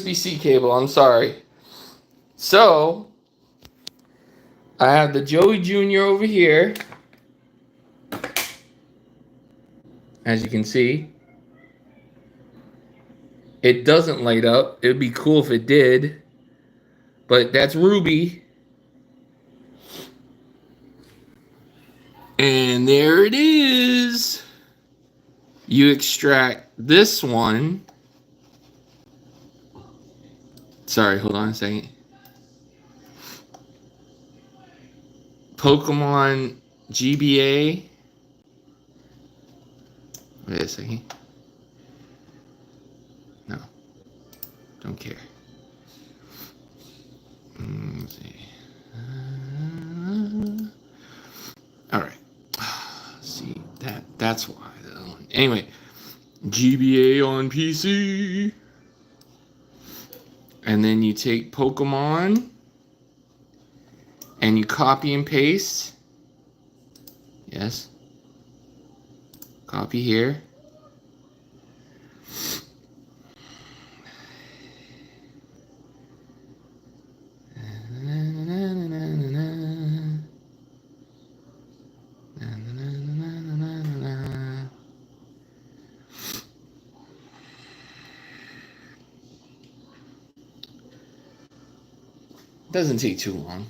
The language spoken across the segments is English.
USB-C cable. I'm sorry. So I have the Joey Jr. over here. As you can see, it doesn't light up. It would be cool if it did. But that's Ruby. And there it is. You extract this one. Sorry, hold on a second. Pokemon GBA. Wait a second. No. Don't care. Let's see. Alright. See, that's why. Anyway. GBA on PC. And then you take Pokemon and you copy and paste. Yes. Copy here. Doesn't take too long.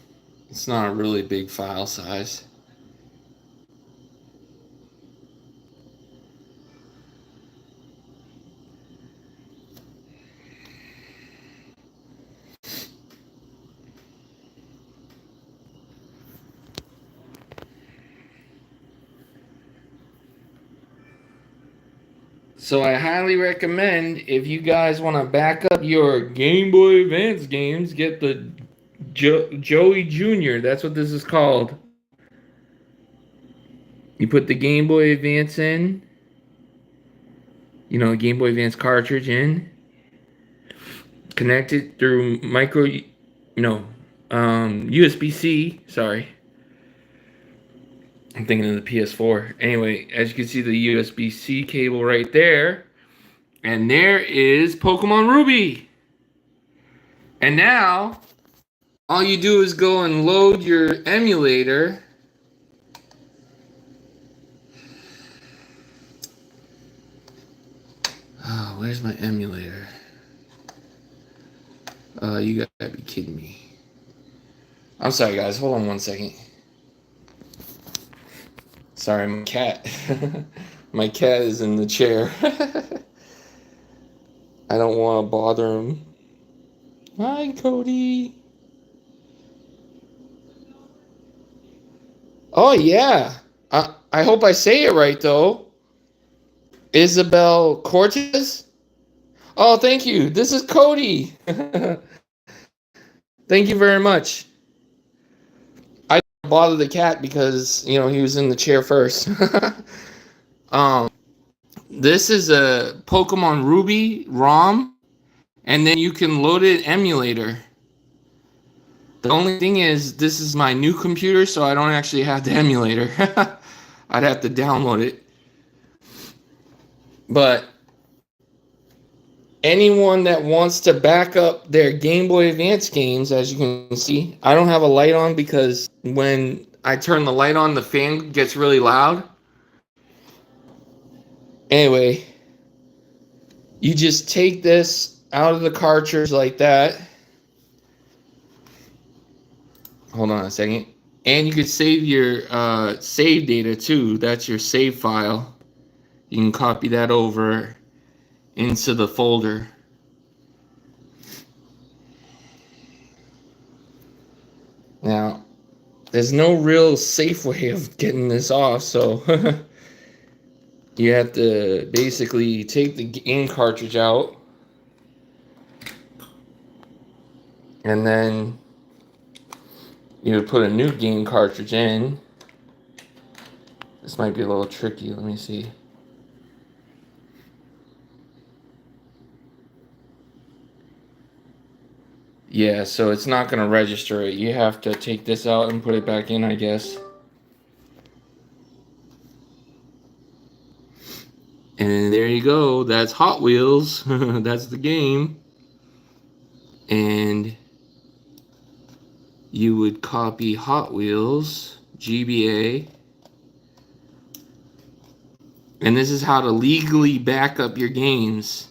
It's not a really big file size. So I highly recommend, if you guys want to back up your Game Boy Advance games, get the Joey Jr. That's what this is called. You put the Game Boy Advance in. You know, Game Boy Advance cartridge in. Connect it through USB-C. Sorry. I'm thinking of the PS4. Anyway, as you can see, the USB-C cable right there. And there is Pokemon Ruby. And now, all you do is go and load your emulator. Oh, where's my emulator? You gotta be kidding me. I'm sorry, guys. Hold on one second. Sorry, my cat. My cat is in the chair. I don't want to bother him. Hi, Cody. Oh, yeah. I hope I say it right, though. Isabel Cortez? Oh, thank you. This is Cody. Thank you very much. I didn't bother the cat because, he was in the chair first. This is a Pokemon Ruby ROM, and then you can load it emulator. The only thing is, this is my new computer, so I don't actually have the emulator. I'd have to download it. But anyone that wants to back up their Game Boy Advance games, as you can see, I don't have a light on because when I turn the light on, the fan gets really loud. Anyway, you just take this out of the cartridge like that. Hold on a second. And you could save your save data too. That's your save file. You can copy that over into the folder. Now, there's no real safe way of getting this off, so you have to basically take the game cartridge out and then you would put a new game cartridge in. This might be a little tricky. Let me see. Yeah, so it's not going to register it. You have to take this out and put it back in, I guess. And there you go. That's Hot Wheels. That's the game. and you would copy Hot Wheels, GBA, and this is how to legally back up your games,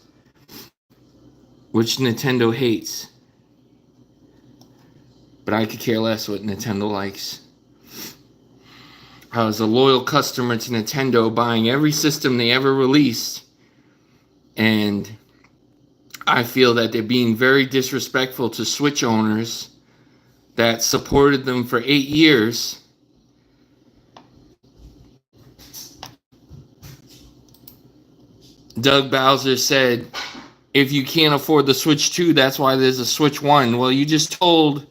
which Nintendo hates. But I could care less what Nintendo likes. I was a loyal customer to Nintendo, buying every system they ever released, and I feel that they're being very disrespectful to Switch owners that supported them for 8 years. Doug Bowser said, if you can't afford the Switch 2, that's why there's a Switch 1. Well, you just told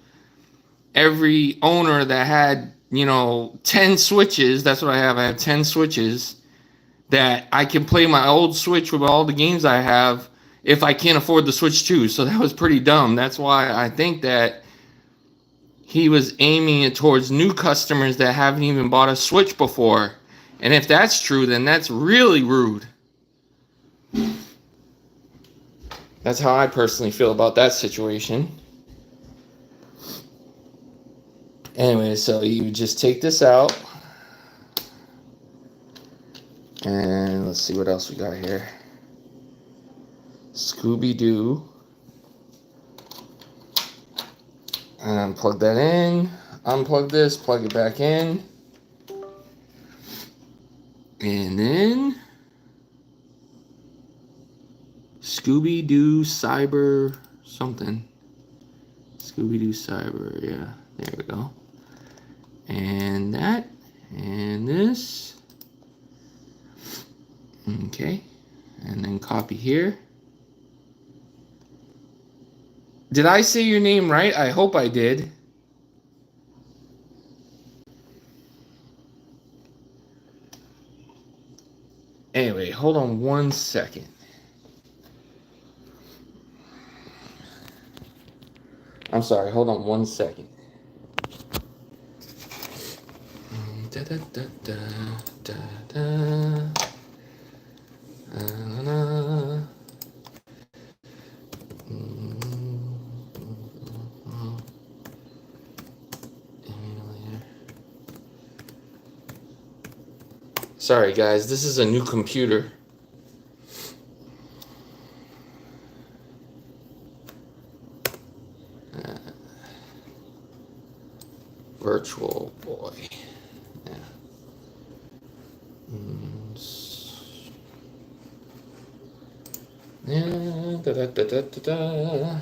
every owner that had, 10 Switches, that's what I have 10 Switches, that I can play my old Switch with all the games I have if I can't afford the Switch 2. So that was pretty dumb. That's why I think that he was aiming it towards new customers that haven't even bought a Switch before. And if that's true, then that's really rude. That's how I personally feel about that situation. Anyway, so you just take this out. And let's see what else we got here. Scooby-Doo. And plug that in. Unplug this, plug it back in. And then Scooby-Doo Cyber something. Scooby-Doo Cyber, yeah, there we go. And that, and this. Okay, and then copy here. Did I say your name right? I hope I did. Anyway, hold on one second. I'm sorry, hold on one second. Da, da, da, da, da, da. Sorry guys, this is a new computer. Virtual Boy. Yeah. Da, da, da, da, da, da.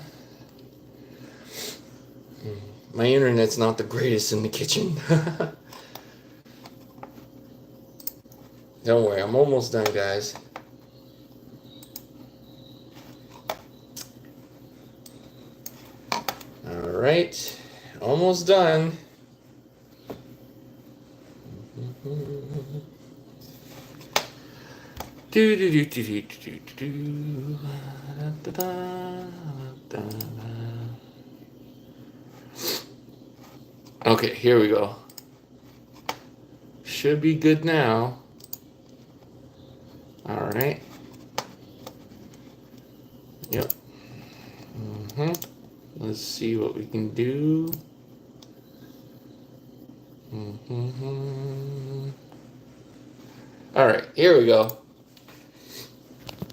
My internet's not the greatest in the kitchen. Don't worry, I'm almost done, guys. All right, almost done. Okay, here we go. Should be good now. All right. Yep. Let's see what we can do. All right, here we go.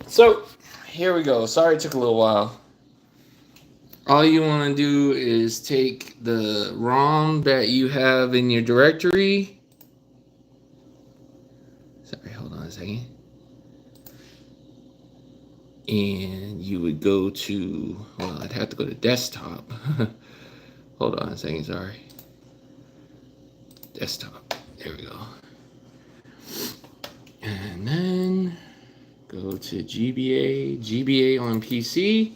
So, here we go. Sorry it took a little while. All you want to do is take the ROM that you have in your directory. Sorry, hold on a second. And you would go to, well, I'd have to go to desktop. Hold on a second, sorry. Desktop, there we go. And then go to GBA on PC,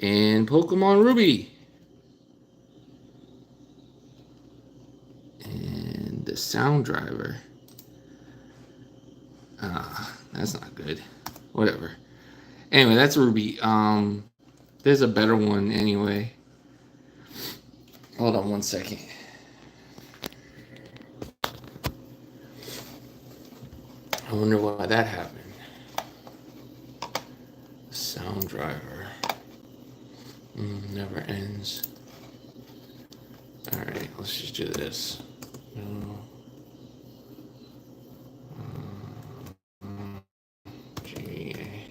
and Pokemon Ruby. And the sound driver. That's not good. Whatever. Anyway, that's Ruby. There's a better one anyway. Hold on one second. I wonder why that happened. Sound driver. never ends. Alright, let's just do this. GA.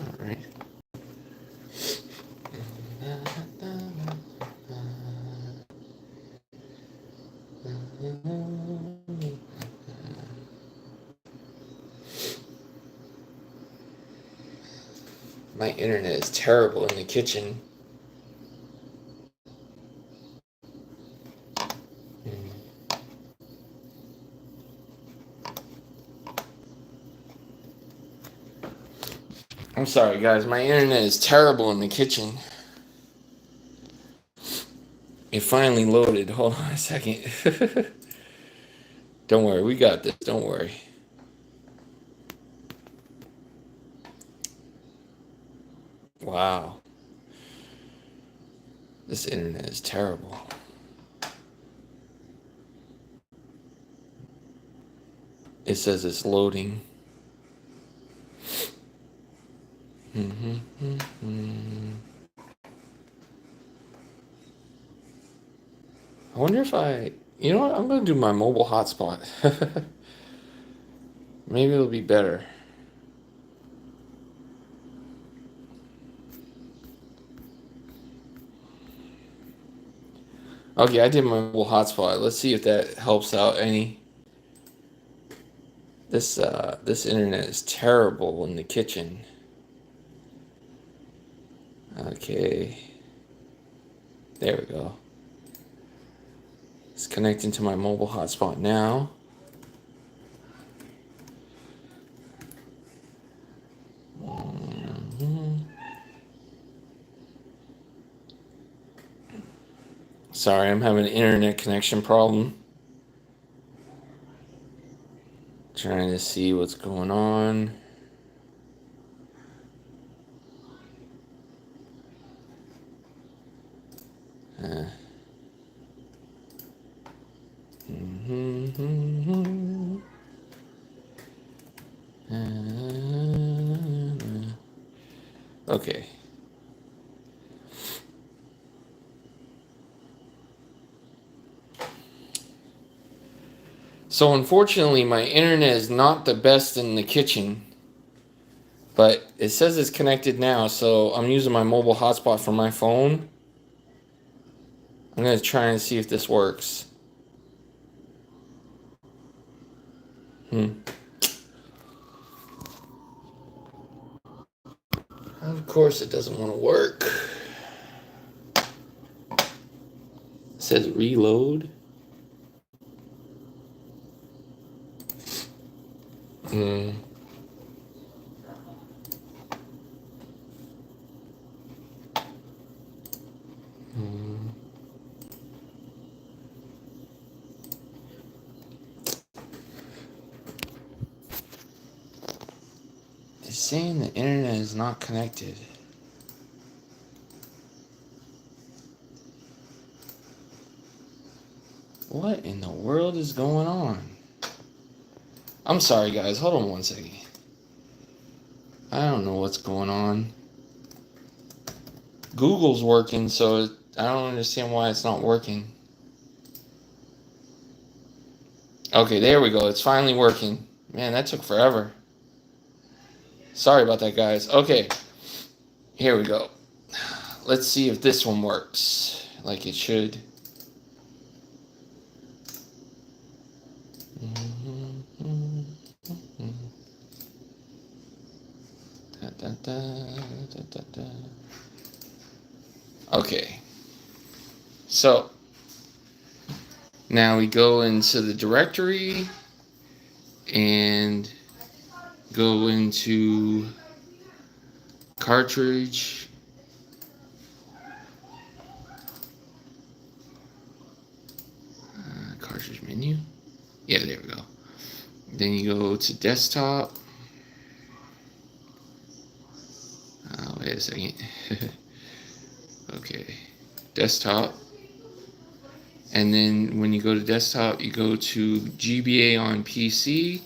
Alright. My internet is terrible in the kitchen. I'm sorry, guys. My internet is terrible in the kitchen. It finally loaded. Hold on a second. Don't worry. We got this. Don't worry. Wow. This internet is terrible. It says it's loading. I wonder if you know what? I'm going to do my mobile hotspot. Maybe it'll be better. Okay, I did my mobile hotspot. Let's see if that helps out any. This internet is terrible in the kitchen. Okay. There we go. It's connecting to my mobile hotspot now. Sorry, I'm having an internet connection problem. Trying to see what's going on. Okay. So unfortunately, my internet is not the best in the kitchen, but it says it's connected now, so I'm using my mobile hotspot from my phone. I'm going to try and see if this works. Of course it doesn't want to work. It says reload. It's saying the internet is not connected. What in the world is going on? I'm sorry, guys. Hold on one second. I don't know what's going on. Google's working, so I don't understand why it's not working. Okay, there we go. It's finally working. Man, that took forever. Sorry about that, guys. Okay, here we go. Let's see if this one works like it should. Okay, so now we go into the directory and go into cartridge. Cartridge menu. Yeah, there we go. Then you go to desktop. Wait a second. Okay, desktop. And then when you go to desktop, you go to GBA on PC.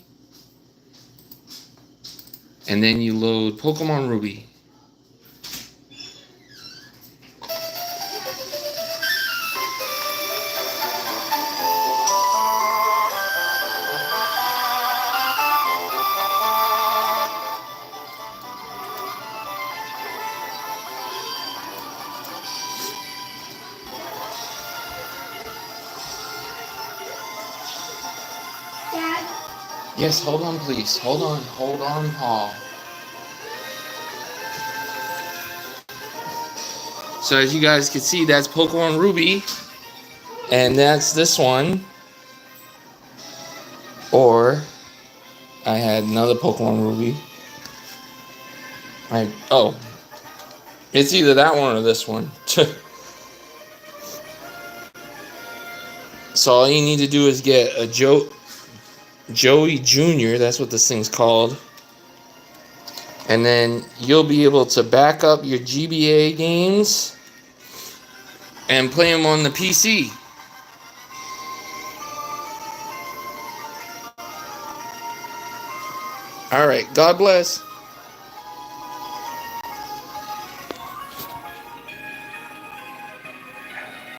And then you load Pokemon Ruby. Yes, hold on, please. Hold on, Paul. So as you guys can see, that's Pokemon Ruby, and that's this one. Or I had another Pokemon Ruby. Oh, it's either that one or this one. So all you need to do is get a Joey Jr. That's what this thing's called. And then you'll be able to back up your GBA games and play them on the PC. All right, God bless.